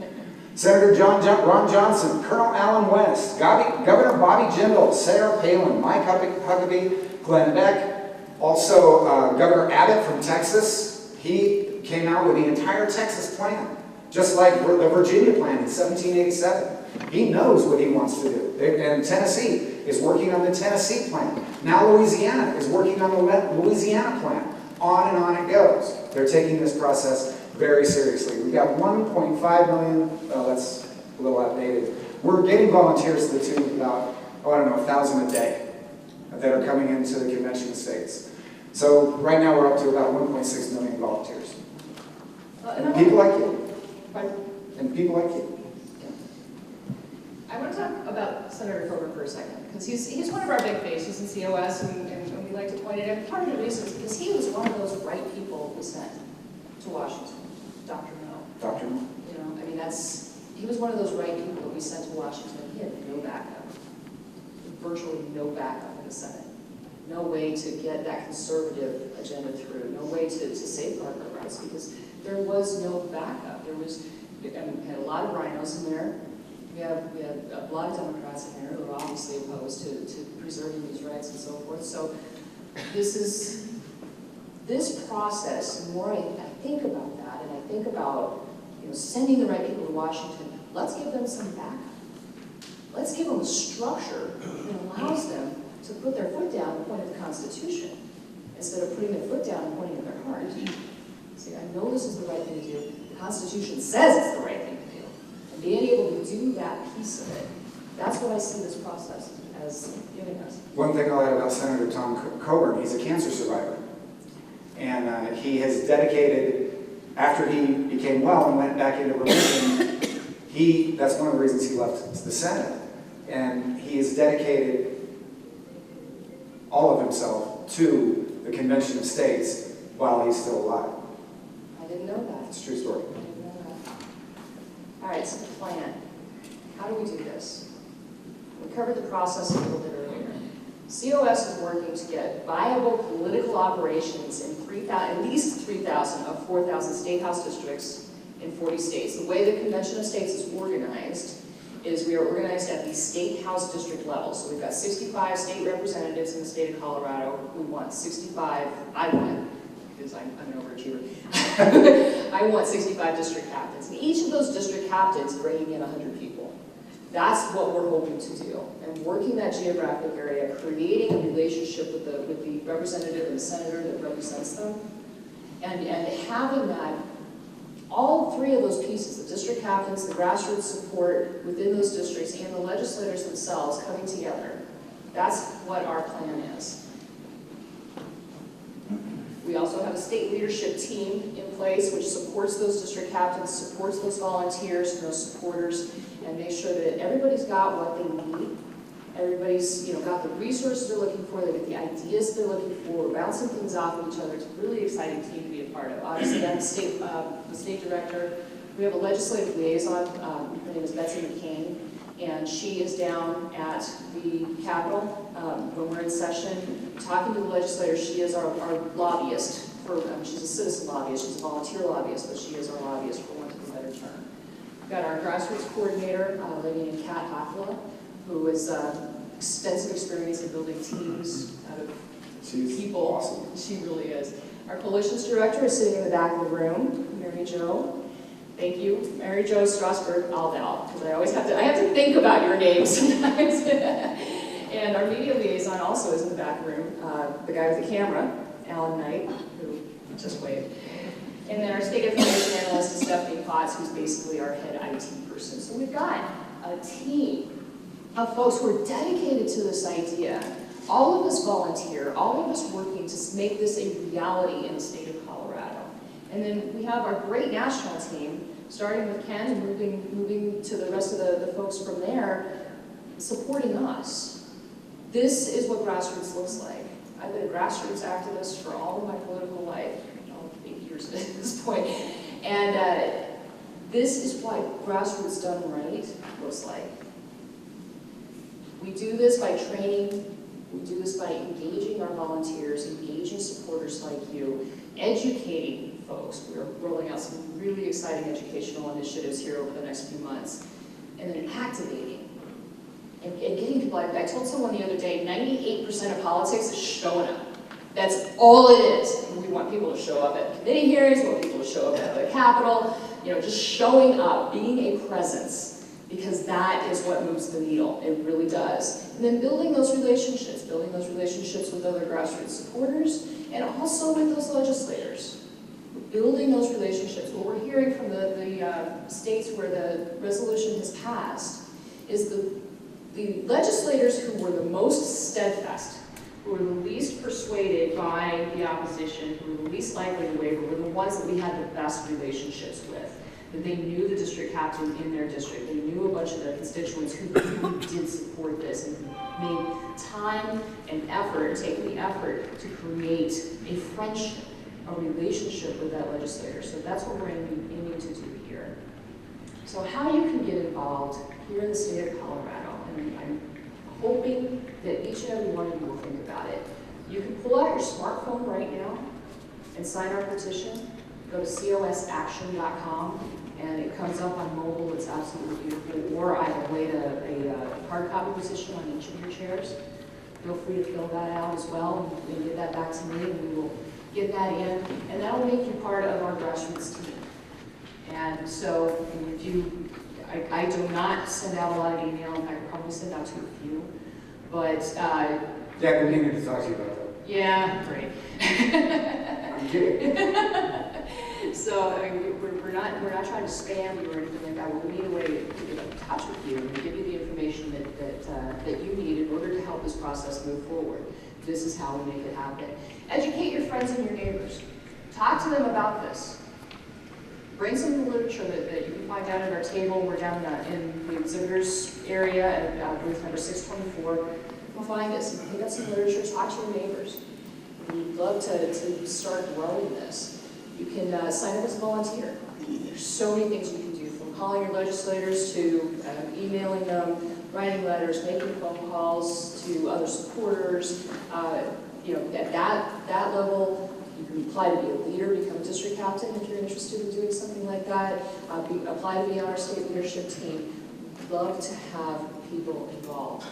Senator Ron Johnson, Colonel Allen West, Governor Bobby Jindal, Sarah Palin, Mike Huckabee, Glenn Beck, also Governor Abbott from Texas. He came out with the entire Texas plan, just like the Virginia plan in 1787. He knows what he wants to do. And Tennessee is working on the Tennessee plan. Now Louisiana is working on the Louisiana plan. On and on it goes. They're taking this process very seriously. We've got 1.5 million, well, that's a little outdated. We're getting volunteers to the tune of about, 1,000 a day that are coming into the Convention of States. So right now we're up to about 1.6 million volunteers. And people like you. And people like you. I want to talk about Senator Coburn for a second, because he's one of our big faces in COS, and we like to point it out. Part of the reason is because he was one of those right people we sent to Washington. Dr. No. Dr. No. You know, I mean, he was one of those right people that we sent to Washington. He had no backup, virtually no backup in the Senate. no way to get that conservative agenda through, no way to safeguard our rights, because there was no backup. There was, we had a lot of rhinos in there. We had a lot of Democrats in there who are obviously opposed to preserving these rights and so forth. So this process, the more I think about that, and I think about sending the right people to Washington, let's give them some backup. Let's give them a structure that allows them to put their foot down and point at the Constitution, instead of putting their foot down and pointing at their heart. See, I know this is the right thing to do. The Constitution says it's the right thing to do. And being able to do that piece of it, that's what I see this process as giving us. One thing I'll add about Senator Tom Coburn, he's a cancer survivor. And he has dedicated, after he became well and went back into remission, that's one of the reasons he left the Senate. And he has dedicated all of himself to the Convention of States while he's still alive. I didn't know that. It's a true story. I didn't know that. All right, so the plan. How do we do this? We covered the process a little bit earlier. COS is working to get viable political operations in at least 3,000 of 4,000 state house districts in 40 states. The way the Convention of States is organized is we are organized at the state house district level. So we've got 65 state representatives in the state of Colorado. We want 65, I want, because I'm an overachiever, I want 65 district captains. And each of those district captains bringing in 100 people. That's what we're hoping to do. And working that geographic area, creating a relationship with the representative and the senator that represents them, and having that, all three of those pieces, the district captains, the grassroots support within those districts, and the legislators themselves coming together. That's what our plan is. We also have a state leadership team in place which supports those district captains, supports those volunteers and those supporters, and make sure that everybody's got what they need. Everybody's got the resources they're looking for, they get the ideas they're looking for, we're bouncing things off of each other. It's a really exciting team to be a part of. Obviously, I'm the state director. We have a legislative liaison. Her name is Betsy McCain, and she is down at the Capitol when we're in session, talking to the legislators. She is our lobbyist. She's a citizen lobbyist. She's a volunteer lobbyist, but she is our lobbyist, for want of a better term. We've got our grassroots coordinator, a lady named Kat Hakala, who has extensive experience in building teams out of people. Awesome. She really is. Our coalitions director is sitting in the back of the room, Mary Jo. Thank you, Mary Jo Strasberg Aldal, because I have to think about your names sometimes. And our media liaison also is in the back room, the guy with the camera, Alan Knight, who just waved. And then our state information analyst is Stephanie Potts, who's basically our head IT person. So we've got a team of folks who are dedicated to this idea. All of us volunteer, all of us working to make this a reality in the state of Colorado. And then we have our great national team, starting with Ken and moving to the rest of the folks from there, supporting us. This is what grassroots looks like. I've been a grassroots activist for all of my political life, 8 years at this point. And this is what grassroots done right looks like. We do this by training, we do this by engaging our volunteers, engaging supporters like you, educating folks. We're rolling out some really exciting educational initiatives here over the next few months. And then activating and getting people. I told someone the other day, 98% of politics is showing up. That's all it is. We want people to show up at committee hearings, we want people to show up at the Capitol, just showing up, being a presence. Because that is what moves the needle. It really does. And then building those relationships with other grassroots supporters, and also with those legislators. Building those relationships. What we're hearing from the states where the resolution has passed is the legislators who were the most steadfast, who were the least persuaded by the opposition, who were the least likely to waver, were the ones that we had the best relationships with. That they knew the district captain in their district. They knew a bunch of their constituents who really did support this and made time and effort, taking the effort to create a friendship, a relationship with that legislator. So that's what we're aiming to do here. So how you can get involved here in the state of Colorado, and I'm hoping that each and every one of you will think about it. You can pull out your smartphone right now and sign our petition. Go to cosaction.com and it comes up on mobile. It's absolutely beautiful. Or I have laid a hard copy petition on each of your chairs. Feel free to fill that out as well and get that back to me, and we will get that in. And that will make you part of our grassroots team. And so if you, I do not send out a lot of email. In fact, I probably send out to a few. But Yeah, we needed to talk to you about that. yeah, great. I'm kidding. So I mean, we're not trying to spam you or anything like that. We need a way to get in touch with you and give you the information that you need in order to help this process move forward. This is how we make it happen. Educate your friends and your neighbors. Talk to them about this. Bring some of the literature that you can find down at our table. We're down in the exhibitors area at booth number 624. We'll find this and pick up some literature. Talk to your neighbors. We'd love to start growing this. You can sign up as a volunteer. There's so many things you can do, from calling your legislators to emailing them, writing letters, making phone calls to other supporters. You know, at that level, you can apply to be a leader, become a district captain if you're interested in doing something like that. Apply to be on our state leadership team. We'd love to have people involved.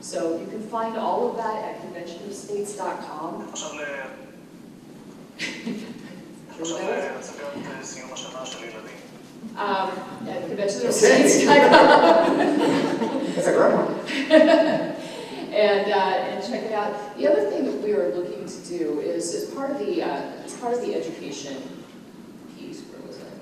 So you can find all of that at conventionofstates.com. At conventionofstates.com. That's a great one. and check it out. The other thing that we are looking to do is part of the education piece. Where was it?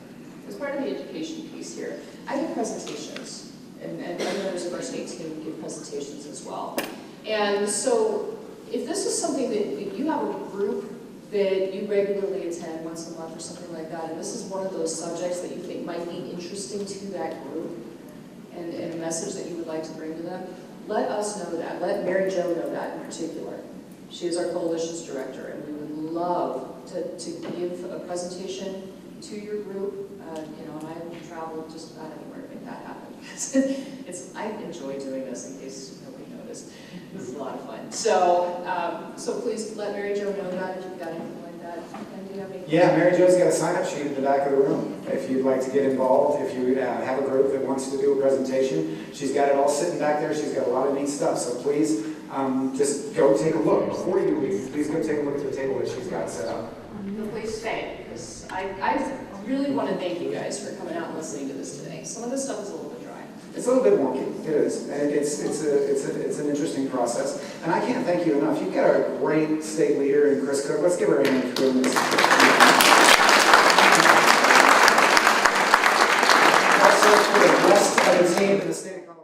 As part of the education piece here, I give presentations, and other members of our state team give presentations as well. And so, if this is something that you have a group that you regularly attend once a month or something like that, and this is one of those subjects that you think might be interesting to that group, and a message that you would like to bring to them, let us know that. Let Mary Jo know that in particular. She is our coalition's director, and we would love to give a presentation to your group. You know, and I travel just about anywhere to make that happen. I enjoy doing this, in case nobody noticed. This is a lot of fun. So, so please let Mary Jo know that if you've got anything like that. And do you have any? Yeah, Mary Jo's got a sign-up sheet in the back of the room. If you'd like to get involved, if you have a group that wants to do a presentation, she's got it all sitting back there. She's got a lot of neat stuff. So please, just go take a look. Before you leave, please go take a look at the table that she's got set up. Please stay, because I really want to thank you guys for coming out and listening to this today. Some of this stuff is a little bit dry. It's a little bit wonky, it is, and it's an interesting process. And I can't thank you enough. You've got a great state leader in Chris Cook. Let's give her a hand for doing this. Also, for the rest of the team in the state of